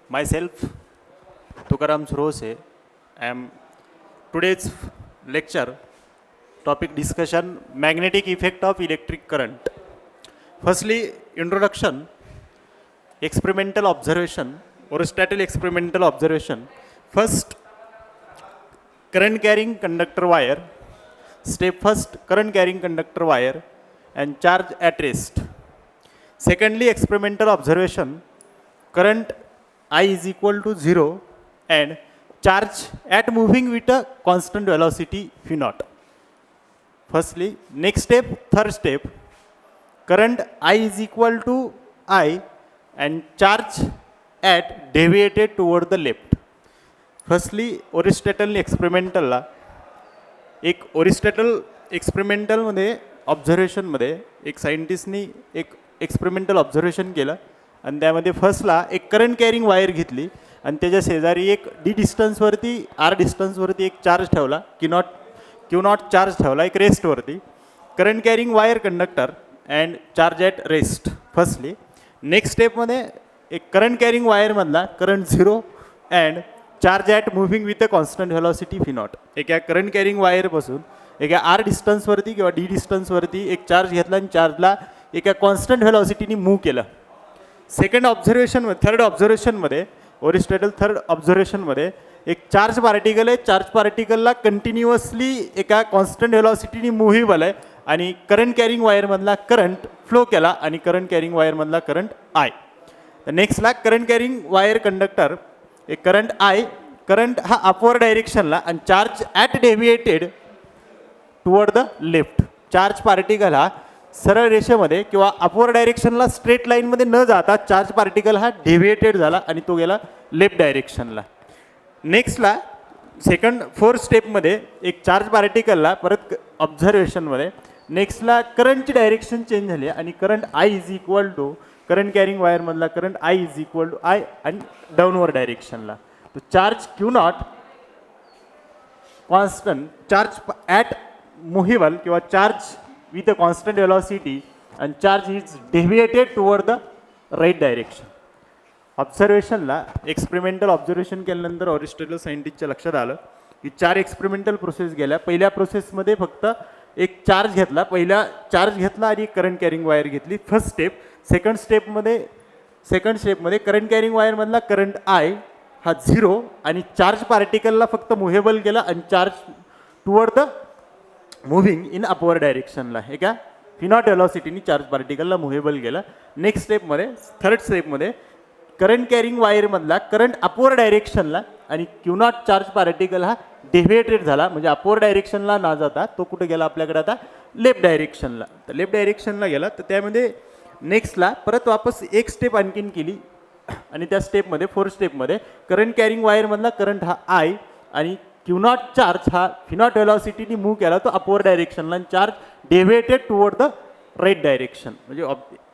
Myself, Tukaram Surose, I am today's lecture topic discussion magnetic effect of electric current. Firstly, introduction, experimental observation, Aristotle experimental observation. First, current carrying conductor wire. Step first, current carrying conductor wire and charge at rest. Secondly, experimental observation, current I is equal to 0 and charge at moving with a constant velocity v naught. Firstly, next step, third step, current I is equal to I and charge at deviated toward the left. Firstly, Aristotle experimental एक ओरिस्टॅटल एक्सपेरिमेंटलमध्ये ऑब्झर्वेशनमध्ये एक सायंटिस्टनी एक experimental observation केलं आणि त्यामध्ये फर्स्टला एक current carrying wire घेतली आणि त्याच्या शेजारी एक डी डिस्टन्सवरती आर डिस्टन्सवरती एक चार्ज ठेवला क्यू नॉट चार्ज ठेवला एक रेस्टवरती current carrying wire conductor and charge at rest. Firstly next स्टेपमध्ये एक करंट कॅरिंग वायरमधला current 0 and charge at moving with a constant velocity V naught. एका करंट कॅरिंग वायरपासून एका आर डिस्टन्सवरती किंवा डी डिस्टन्सवरती एक चार्ज घेतला आणि चार्जला एका कॉन्स्टंट व्हेलॉसिटीनी मूव्ह केलं. सेकंड ऑब्झर्वेशन थर्ड ऑब्झर्वेशनमध्ये ओरिस्टॅटल थर्ड ऑब्झर्वेशनमध्ये एक चार्ज पार्टिकल आहे. चार्ज पार्टिकलला कंटिन्युअसली एका कॉन्स्टंट व्हेलॉसिटीनी मूव्हेबल आहे आणि करंट कॅरिंग वायरमधला करंट फ्लो केला आणि करंट कॅरिंग वायरमधला करंट आय. नेक्स्टला करंट कॅरिंग वायर कंडक्टर एक करंट आय करंट हा अपवर डायरेक्शनला आणि charge at deviated toward the left. Charge particle हा सरळ रेषेमध्ये किंवा अपवर डायरेक्शनला स्ट्रेट लाईनमध्ये न जाता चार्ज पार्टिकल हा डेव्हिएटेड झाला आणि तो गेला लेफ्ट डायरेक्शनला. नेक्स्टला सेकंड फोर्थ स्टेपमध्ये एक चार्ज पार्टिकलला परत ऑब्झर्वेशनमध्ये नेक्स्टला करंटची डायरेक्शन चेंज झाली आणि current I is equal to current carrying वायरमधला current I is equal to I आणि डाऊनवर डायरेक्शनला. तो charge Q naught constant charge at movable किंवा charge with a constant velocity and charge is deviated toward the right direction. ऑब्झर्वेशनला experimental observation केल्यानंतर Oersted सायंटिस्टच्या लक्षात आलं की 4 एक्सपेरिमेंटल प्रोसेस गेल्या. पहिल्या प्रोसेसमध्ये फक्त एक चार्ज घेतला आणि करंट कॅरिंग वायर घेतली फर्स्ट स्टेप. सेकंड स्टेपमध्ये करंट कॅरिंग वायरमधला करंट आय हा 0 आणि चार्ज पार्टिकलला फक्त मुव्हेबल केला आणि charge toward the moving in upward डायरेक्शनला एका व्ही नॉट व्हेलॉसिटीनी चार्ज पार्टिकलला मुव्हेबल केला. नेक्स्ट स्टेपमध्ये थर्ड स्टेपमध्ये करंट कॅरिंग वायरमधला करंट अपवर डायरेक्शनला आणि क्यू नॉट चार्ज पार्टिकल हा डेव्हिएटेड झाला म्हणजे अपवर डायरेक्शनला ना जाता तो कुठे गेला आपल्याकडे आता लेफ्ट डायरेक्शनला. तर लेफ्ट डायरेक्शनला गेला तर त्यामध्ये नेक्स्टला परत वापस एक स्टेप आणखीन केली आणि त्या स्टेपमध्ये फोर्थ स्टेपमध्ये करंट कॅरिंग वायरमधला करंट हा आय आणि क्यू नॉट चार्ज हा व्ही नॉट व्हेलॉसिटीनी मूव्ह केला तो अपवर डायरेक्शनला आणि charge deviated toward the right direction. म्हणजे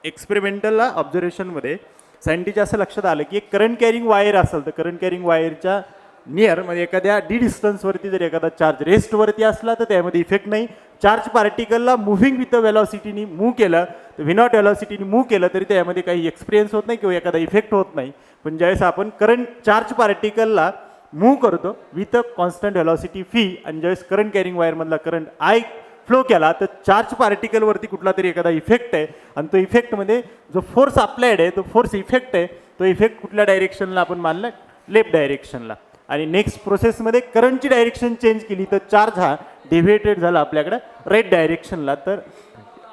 एक्सपेरिमेंटलला ऑब्झर्वेशनमध्ये सायंटिस्ट असं लक्षात आलं की एक करंट कॅरिंग वायर असेल तर करंट कॅरिंग वायरच्या नियर म्हणजे एखाद्या डी डिस्टन्सवरती जर एखादा चार्ज रेस्टवरती असला तर त्यामध्ये इफेक्ट नाही. चार्ज पार्टिकलला मुव्हिंग विथ व्हेलॉसिटीनी मूव्ह केलं तर व्ही नॉट व्हेलॉसिटीनी मूव्ह केलं तरी त्यामध्ये काही एक्सपिरियन्स होत नाही किंवा एखादा इफेक्ट होत नाही. पण ज्यावेळेस आपण करंट चार्ज पार्टिकलला मूव्ह करतो विथ अ कॉन्स्टंट व्हेलॉसिटी फी आणि ज्यावेळेस करंट कॅरिंग वायरमधला करंट आय फ्लो केला तर चार्ज पार्टिकलवरती कुठला तरी एखादा इफेक्ट आहे आणि तो इफेक्टमध्ये जो फोर्स अप्लाइड आहे तो फोर्स इफेक्ट आहे तो इफेक्ट कुठल्या डायरेक्शनला आपण मानला लेफ्ट डायरेक्शनला. आणि नेक्स्ट प्रोसेसमध्ये करंटची डायरेक्शन चेंज केली तर चार्ज हा डेव्हिएटेड झाला आपल्याकडे राईट डायरेक्शनला. तर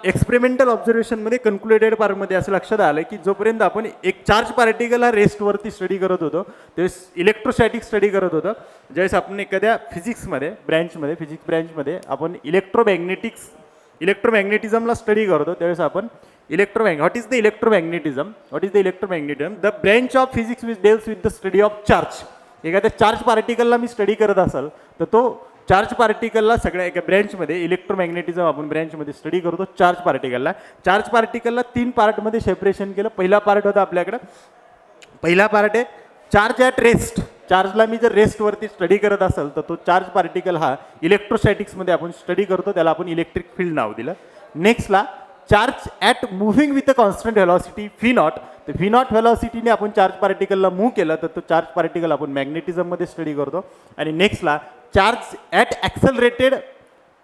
एक्सपेरिमेंटल ऑब्झर्वेशनमध्ये कन्क्लुडेड पार्टमध्ये असं लक्षात आलं की जोपर्यंत आपण एक चार्ज पार्टिकल हा रेस्टवरती स्टडी करत होतो त्यावेळेस इलेक्ट्रोस्टॅटिक स्टडी करत होतो. ज्यावेळेस आपण एखाद्या फिजिक्स ब्रँचमध्ये आपण इलेक्ट्रोमॅग्नेटिझमला स्टडी करतो त्यावेळेस आपण what is the electromagnetism the branch of physics which deals with the study of charge. एखाद्या चार्ज पार्टिकलला मी स्टडी करत असाल तर तो चार्ज पार्टिकलला सगळ्या एका ब्रँचमध्ये इलेक्ट्रोमॅग्नेटिझम आपण ब्रँचमध्ये स्टडी करतो. चार्ज पार्टिकलला 3 पार्टमध्ये सेपरेशन केलं. पहिला पार्ट होता आपल्याकडं पहिला पार्ट आहे चार्ज ॲट रेस्ट. चार्जला मी जर रेस्टवरती स्टडी करत असेल तर तो चार्ज पार्टिकल हा इलेक्ट्रोस्टॅटिक्समध्ये आपण स्टडी करतो त्याला आपण इलेक्ट्रिक फील्ड नाव दिलं. नेक्स्टला charge at moving with a constant velocity V naught. तर व्ही नॉट व्हेलॉसिटीने आपण चार्ज पार्टिकलला मूव्ह केलं तर तो चार्ज पार्टिकल आपण मॅग्नेटिझममध्ये स्टडी करतो. आणि नेक्स्टला चार्ज ॲट ॲक्सेलरेटेड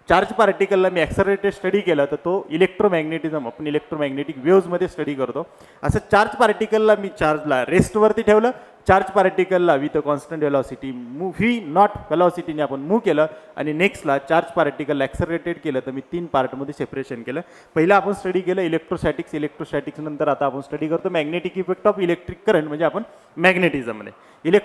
चार्ज पार्टिकलला मी ॲक्सेलरेटेड स्टडी केलं तर तो इलेक्ट्रोमॅग्नेटिझम आपण इलेक्ट्रोमॅग्नेटिक वेव्हजमध्ये स्टडी करतो. असं चार्ज पार्टिकलला मी चार्जला रेस्टवरती ठेवलं, चार्ज पार्टिकलला with a constant velocity V naught व्हेलॉसिटीने आपण मूव्ह केलं आणि नेक्स्टला चार्ज पार्टिकल ॲक्सेलरेटेड केलं. तर मी 3 पार्टमध्ये सेपरेशन केलं. पहिलं आपण स्टडी केलं इलेक्ट्रोस्टॅटिक्स नंतर आता आपण स्टडी करतो magnetic effect of electric current म्हणजे आपण मॅग्नेटिझममध्ये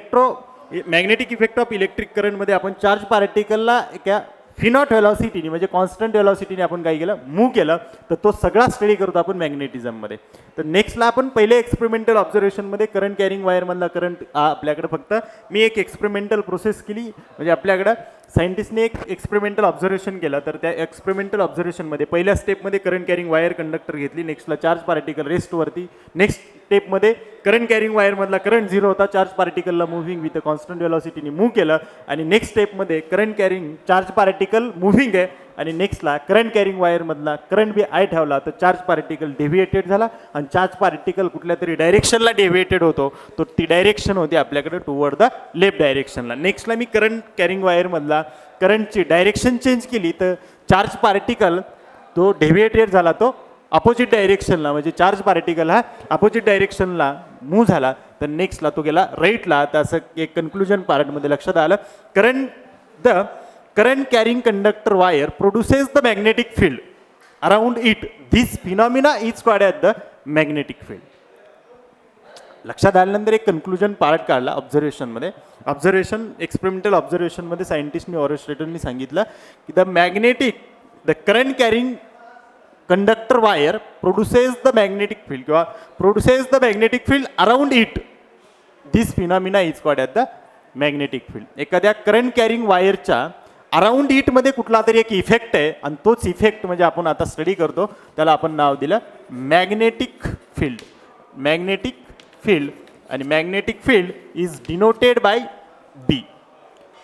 मॅग्नेटिक इफेक्ट ऑफ इलेक्ट्रिक करंटमध्ये आपण चार्ज पार्टिकलला एका व्ही नॉट व्हेलॉसिटीने म्हणजे कॉन्स्टंट व्हेलॉसिटीने आपण काय केलं मूव्ह केलं तर तो सगळा स्टडी करतो आपण मॅग्नेटिझममध्ये. तर नेक्स्टला आपण पहिले एक्सपेरिमेंटल ऑब्झर्वेशनमध्ये करंट कॅरिंग वायरमधला करंट आपल्याकडे फक्त मी एक एक्सपेरिमेंटल प्रोसेस केली म्हणजे आपल्याकडं सायंटिस्टने एक एक्सपेरिमेंटल ऑब्झर्वेशन केलं. तर त्या एक्सपेरिमेंटल ऑब्झर्वेशनमध्ये पहिल्या स्टेपमध्ये करंट कॅरिंग वायर कंडक्टर घेतली, नेक्स्टला चार्ज पार्टिकल रेस्टवरती, नेक्स्ट स्टेपमध्ये करंट कॅरिंग वायरमधला करंट 0 होता, चार्ज पार्टिकलला मुव्हिंग विथ कॉन्स्टंट व्हेलॉसिटीने मूव्ह केलं आणि नेक्स्ट स्टेपमध्ये current carrying charge particle moving आहे आणि नेक्स्टला करंट कॅरिंग वायरमधला करंट बी आय ठेवला तर चार्ज पार्टिकल डेव्हिएटेड झाला आणि चार्ज पार्टिकल कुठल्या तरी डायरेक्शनला डेव्हिएटेड होतो तर ती डायरेक्शन होती आपल्याकडे टुवर्ड द लेफ्ट डायरेक्शनला. नेक्स्टला मी करंट कॅरिंग वायरमधला करंटची डायरेक्शन चेंज केली तर चार्ज पार्टिकल तो डेव्हिएटेड झाला, तो अपोजिट डायरेक्शनला म्हणजे चार्ज पार्टिकल हा अपोजिट डायरेक्शनला मूव्ह झाला. तर नेक्स्टला तो गेला राईटला. तर असं एक कन्क्लुजन पार्टमध्ये लक्षात आलं current carrying conductor wire produces the magnetic field around it. This phenomena is called as the magnetic field. लक्षात आल्यानंतर एक कन्क्लुजन पार्ट काढला ऑब्झर्वेशनमध्ये. एक्सपेरिमेंटल ऑब्झर्वेशनमध्ये सायंटिस्टनी ऑरेस्ट्रेटरनी सांगितलं की the current carrying conductor wire produces the magnetic field किंवा produces the magnetic field around it. This phenomena is called at the magnetic field. एखाद्या current carrying वायरच्या अराउंड इटमध्ये कुठला तरी एक इफेक्ट आहे आणि तोच इफेक्ट म्हणजे आपण आता स्टडी करतो त्याला आपण नाव दिलं मॅग्नेटिक फील्ड. मॅग्नेटिक फील्ड आणि magnetic field is denoted by B.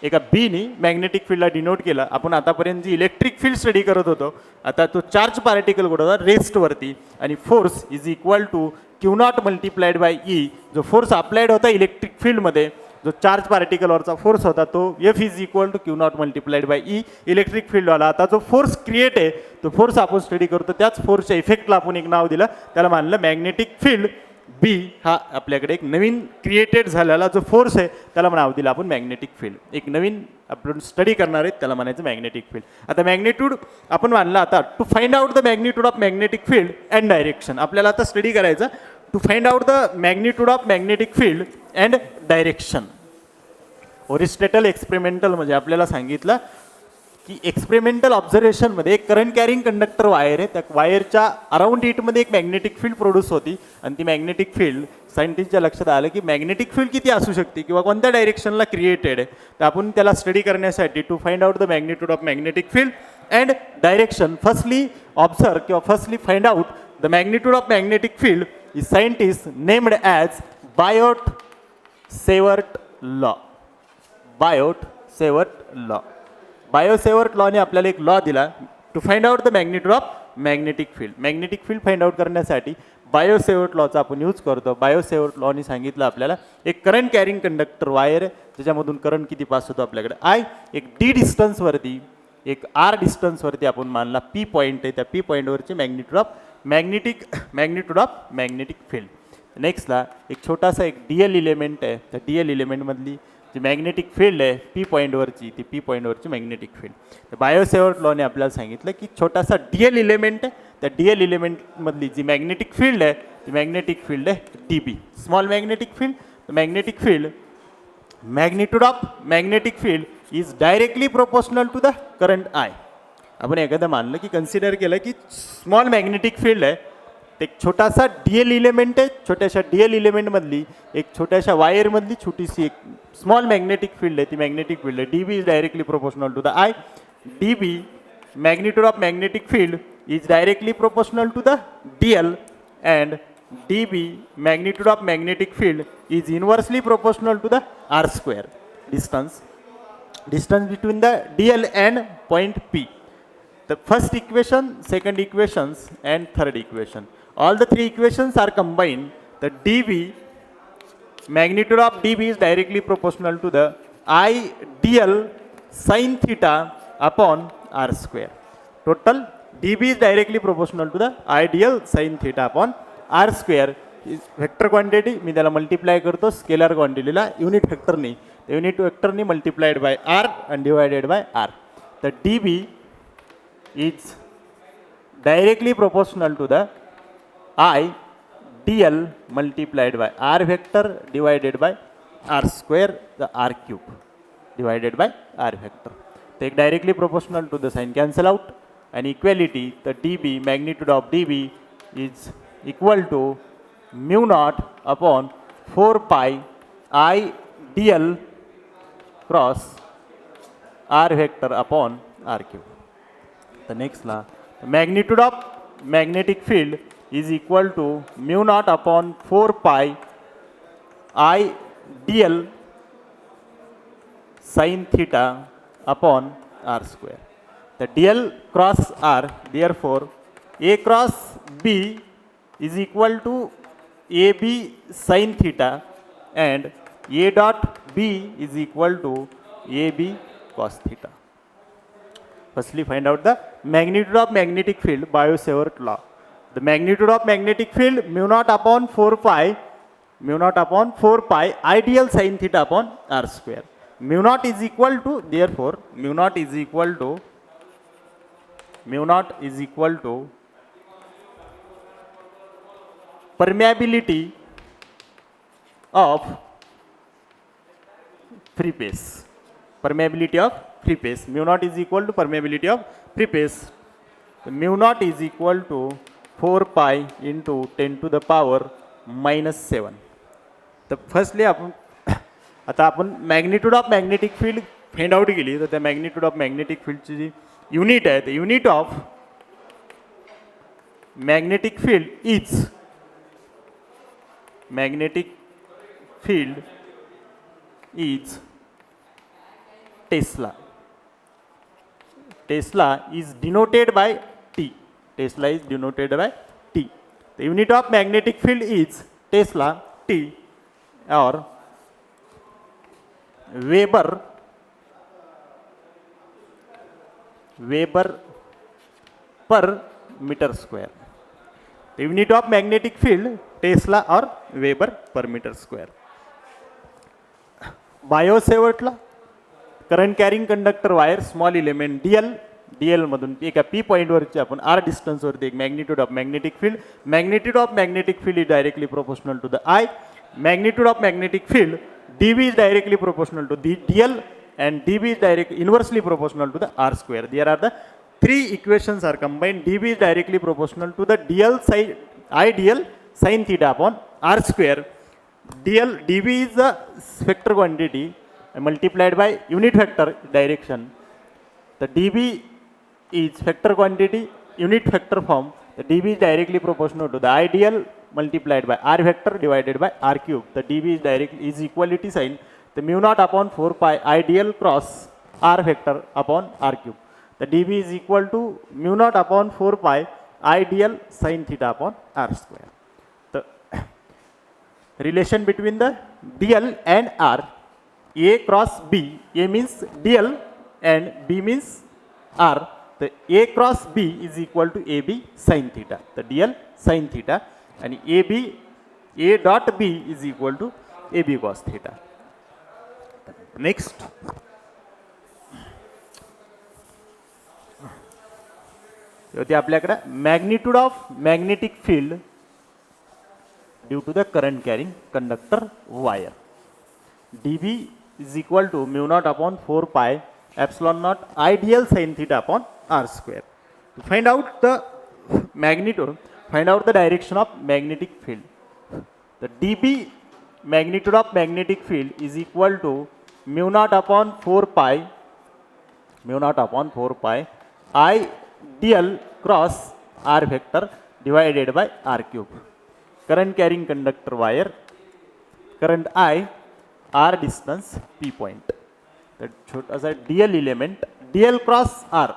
एका बीनी मॅग्नेटिक फील्डला डिनोट केलं. आपण आतापर्यंत जी इलेक्ट्रिक फील्ड स्टडी करत होतो आता तो चार्ज पार्टिकल कुठं होता रेस्टवरती आणि force is equal to Q naught multiplied by E. जो फोर्स अप्लाइड होता इलेक्ट्रिक फील्डमध्ये जो चार्ज पार्टिकलवरचा फोर्स होता तो F is equal to Q naught multiplied by E electric फील्डवाला. आता जो फोर्स क्रिएट आहे तो फोर्स आपण स्टडी करतो त्याच फोर्सच्या इफेक्टला आपण एक नाव दिलं त्याला मानलं मॅग्नेटिक फील्ड. बी हा आपल्याकडे एक नवीन क्रिएटेड झालेला जो फोर्स आहे त्याला नाव दिलं आपण मॅग्नेटिक फील्ड. एक नवीन आपण स्टडी करणार आहेत त्याला म्हणायचं मॅग्नेटिक फील्ड. आता मॅग्नेट्यूड आपण मानलं. आता to find out the magnitude of magnetic field and direction आपल्याला आता स्टडी करायचं to find out the magnitude of magnetic field and direction. Oersted experimental म्हणजे आपल्याला सांगितलं की एक्सपेरिमेंटल ऑब्झर्वेशनमध्ये एक करंट कॅरिंग कंडक्टर वायर आहे त्या वायरच्या अराउंड इटमध्ये एक मॅग्नेटिक फील्ड प्रोड्यूस होती आणि ती मॅग्नेटिक फील्ड सायंटिस्टच्या लक्षात आलं की मॅग्नेटिक फील्ड किती असू शकते किंवा कोणत्या डायरेक्शनला क्रिएटेड आहे. तर आपण त्याला स्टडी करण्यासाठी to find out the magnitude of magnetic field and direction firstly observe किंवा firstly find out the magnitude of magnetic field is scientist named as Biot Savart law. Biot Savart लॉने आपल्याला एक लॉ दिला to find out the magnitude of magnetic field. Magnetic field find out करण्यासाठी Biot Savart लॉचा आपण use करतो. Biot-Savart लॉने सांगितलं आपल्याला एक करंट कॅरिंग कंडक्टर वायर आहे त्याच्यामधून करंट किती पास होतो आपल्याकडे आय. एक डी डिस्टन्सवरती एक आर डिस्टन्सवरती आपण मानला पी पॉईंट आहे त्या पी पॉईंटवरची मॅग्नेट्यूड ऑफ मॅग्नेटिक फील्ड. नेक्स्टला एक छोटासा एक डीएल इलेमेंट आहे त्या डीएल इलेमेंटमधली जी मॅग्नेटिक फील्ड आहे पी पॉईंटवरची ती पी पॉईंटवरची मॅग्नेटिक फील्ड. तर बायोसेवर्ट लॉने आपल्याला सांगितलं की छोटासा डीएल इलेमेंट आहे त्या डीएल इलेमेंटमधली जी मॅग्नेटिक फील्ड आहे ती मॅग्नेटिक फील्ड आहे D B small magnetic field. Magnetic field magnitude of magnetic field is directly proportional to the current I. आपण एखादं मानलं की कन्सिडर केलं की स्मॉल मॅग्नेटिक फील्ड आहे एक छोटासा डीएल इलेमेंट आहे छोट्याशा डीएल इलेमेंटमधली एक छोट्याशा वायरमधली छोटीशी एक स्मॉल मॅग्नेटिक फील्ड आहे ती मॅग्नेटिक फील्ड आहे D B is directly proportional to the I. D B magnitude of magnetic field is directly proportional to the DL and D B magnitude of magnetic field is inversely proportional to the R square. Distance between the DL and point P. The first equation, second equations, and third equation. All the three equations are combined. The dV, magnitude of dV is directly proportional to the ideal sin theta upon r square. Total dV is directly proportional to the ideal sin theta upon r square. Vector quantity मी त्याला multiply करतो scalar क्वांटिटीला unit व्हेक्टरनी, unit व्हेक्टरनी multiplied by r and divided by r. The dV is directly proportional to the I dl multiplied by r vector divided by r square, the r cube divided by r vector. Take directly proportional to the sign cancel out, and equality, the dB, magnitude of dB is equal to mu naught upon 4 pi I dl cross r vector upon r cube. The next law, the magnitude of magnetic field is equal to mu naught upon 4 pi I dl sin theta upon r square. The dl cross r, therefore a cross b is equal to ab sin theta and a dot b is equal to ab cos theta. Firstly, find out the magnitude of magnetic field by Biot-Savart law. The magnitude of magnetic field mu naught upon 4 pi ideal sin theta upon r square. Mu naught is equal to, therefore mu naught is equal to permeability of free space. Permeability of free space. Mu naught is equal to permeability of free space. Mu naught is equal to 4 pi into 10 to the power minus 7. तर firstly आपण आता आपण magnitude of magnetic field find out केली, तर त्या magnitude of magnetic फील्डची जी unit आहे ते unit of magnetic field is Tesla. Tesla is denoted by T. Tesla is denoted by T. The unit of magnetic field is Tesla T or Weber per meter square. The unit of magnetic field Tesla or Weber per meter square. Biot-Savart law, current carrying conductor wire small element DL मधून एका P पॉईंटवरची आपण R डिस्टन्सवरती एक magnitude of magnetic field is directly proportional to the I. Magnitude of magnetic field DB is directly proportional to the DL and dB is inversely proportional to the r square. There are the three equations are combined. dB is directly proportional to the ideal sin theta upon r square. dB is the vector quantity multiplied by unit vector direction. The dB is vector quantity unit vector form. The dB is directly proportional to the ideal multiplied by r vector divided by r cube. The dB is equality sign. The mu naught upon 4 pi ideal cross r vector upon r cube. The dB is equal to mu naught upon 4 pi ideal sin theta upon r square. The relation between the dl and r, a cross b, a means dl and b means r. The a cross b is equal to ab sin theta, the dl sin theta, and a dot b is equal to ab cos theta. Next, होती आपल्याकडे magnitude of magnetic field due to the current carrying conductor wire. dB is equal to mu naught upon 4 pi epsilon naught ideal sin theta upon r square. To find out the magnitude, find out the direction of magnetic field. The dB magnitude of magnetic field is equal to mu naught upon 4 pi I dl cross r vector divided by r cube. Current carrying conductor wire, current I, r distance p point. That छोटा सा dl element, dl cross r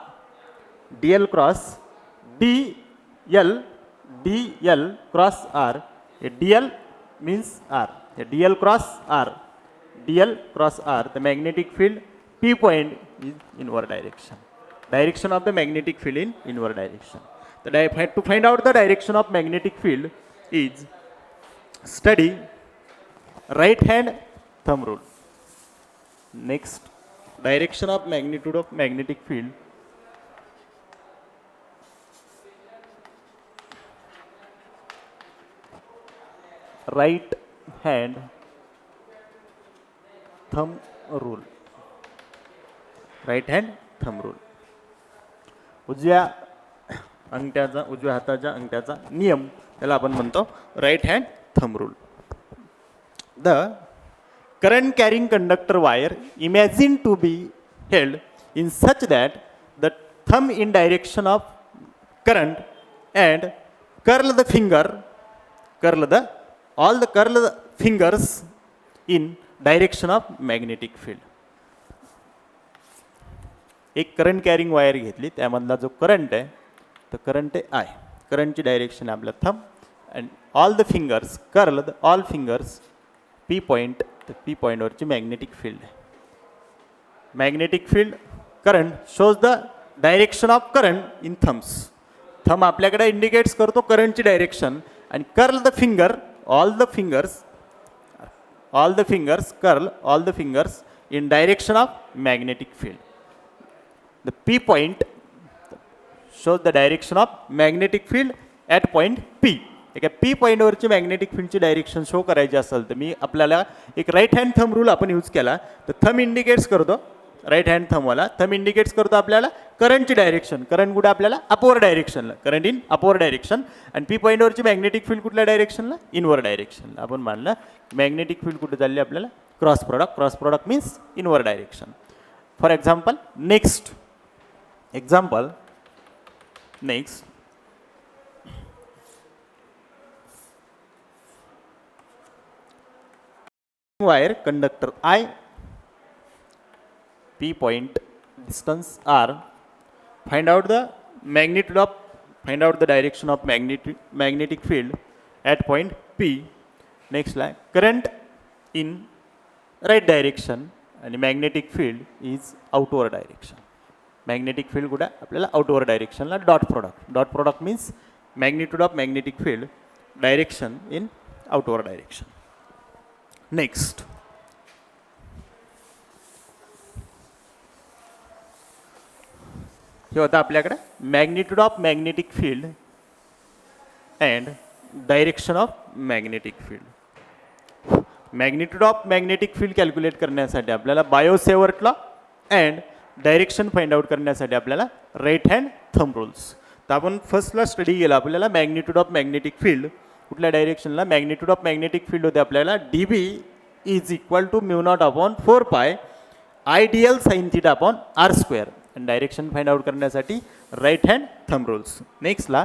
DL cross DL cross R. DL means R. DL cross R. DL cross R. The magnetic field P point is inward direction. Direction of the magnetic field in inward direction. To find out the direction of magnetic field is study right hand thumb rule. Next, direction of magnitude of magnetic field. Right hand thumb rule. Right hand thumb rule. उजव्या हाताच्या अंगठ्याचा नियम त्याला आपण म्हणतो right hand thumb rule. The current carrying conductor wire imagine to be held in such that the thumb in direction of current and curl the fingers in direction of magnetic field. एक current carrying wire घेतली, त्यामधला जो current आहे तो current आहे I. करंटची direction आहे आपला thumb and all the fingers all fingers P point. तर पी पॉईंटवरची मॅग्नेटिक फील्ड आहे. Magnetic field current shows the direction of current in thumbs. Thumb आपल्याकडे इंडिकेट्स करतो करंटची डायरेक्शन आणि curl the finger all the fingers curl all the fingers in direction of magnetic field. The P point shows the direction of magnetic field at point P. ठीक आहे, P point वरची magnetic फील्डची direction show करायची असेल तर मी आपल्याला एक right hand thumb rule आपण use केला. तर थंब इंडिकेट्स करतो राईट हँड थंबवाला थंब इंडिकेट्स करतो आपल्याला करंटची डायरेक्शन. करंट कुठे आपल्याला अपवर डायरेक्शनला, करंट इन अपवर डायरेक्शन. आणि पी पॉईंटवरची मॅग्नेटिक फील्ड कुठल्या डायरेक्शनला, इनवर डायरेक्शनला. आपण मानलं मॅग्नेटिक फील्ड कुठे चालली आपल्याला cross product means inward direction. For example next wire conductor I, P point, distance R. Find out the direction of magnetic field at point P. Next line, current in right direction and magnetic field is outward direction. Magnetic field kuda आपल्याला outward direction ला dot product means magnitude of magnetic field direction in outward direction. Next, हे होतं आपल्याकडे magnitude of magnetic field and direction of magnetic field. Magnitude of magnetic field calculate करण्यासाठी आपल्याला Biot Savart law and direction find out करण्यासाठी आपल्याला right hand thumb rules. तर आपण फर्स्टला study केला आपल्याला मॅग्निट्यूड ऑफ मॅग्नेटिक फील्ड कुठल्या डायरेक्शनला. मॅग्निट्यूड ऑफ मॅग्नेटिक फील्ड होते आपल्याला DB is equal to μ0/4π IDL sin θ/r². आणि डायरेक्शन फाइंड आउट करण्यासाठी राईट हँड थंब रूल्स. नेक्स्टला